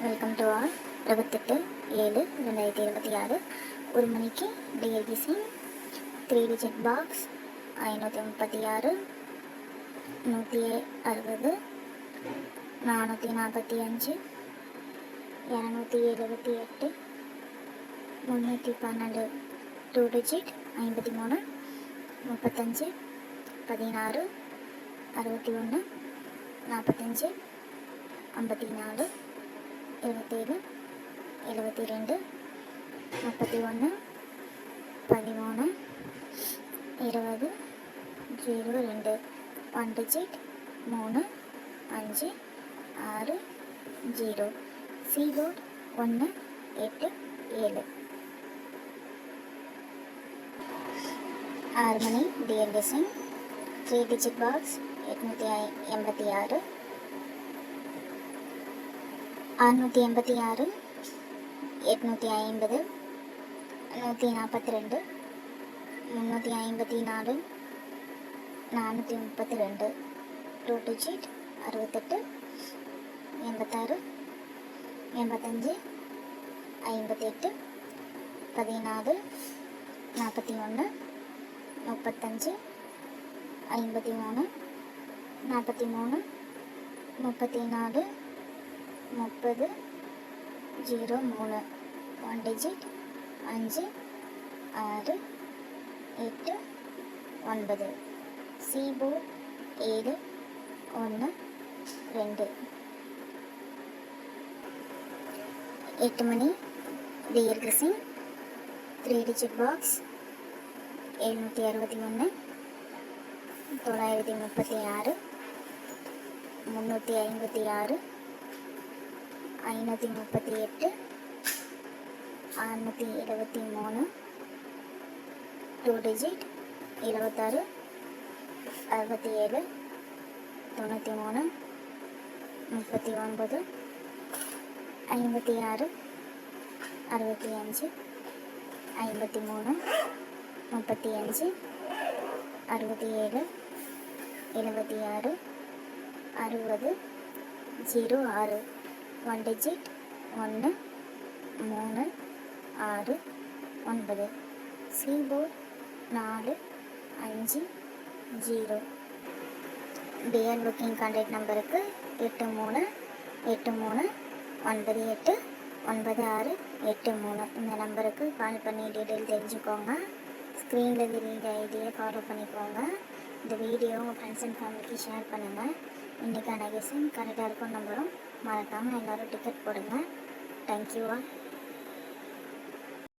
Welcome to all. 28/7/2026 1 மணிக்கு டிஎல்பிசி 3 digit box 536 160 445 278 312 2 digit 53 35 16 61 45 54 27 72 31 13 20 02 1 digit 3 5 6 0 C-board 1 8 7 6 மணி DL design 3 digit box 886 686 850 142 354 432 2 digit 68 86 85 58 14 41 35 53 43 34 30 03 1 digit 5 6 8 9 C-board 7 1 2 8 மணி TL கிரசிங் 3 digit box 761 936 356 538 673 2 digit 26 67 93 39 56 65 53 35 67 76 60 06 1 digit 1 3 6 9 C-board 4 5 0 TL booking contact நம்பருக்கு 8383989683 இந்த நம்பருக்கு கால் பண்ணி detail தெரிஞ்சுக்கோங்க. ஸ்க்ரீனில் தெரியுற ஐடியை ஃபாலோ பண்ணிக்கோங்க. இந்த வீடியோ உங்கள் ஃப்ரெண்ட்ஸ் அண்ட் ஃபேமிலிக்கு ஷேர் பண்ணுங்கள். இன்றைக்கான கெஸ்ஸிங் கரெக்டாக இருக்கும் நம்பரும் மறக்காமல் எல்லோரும் டிக்கெட் போடுங்க. Thank you all.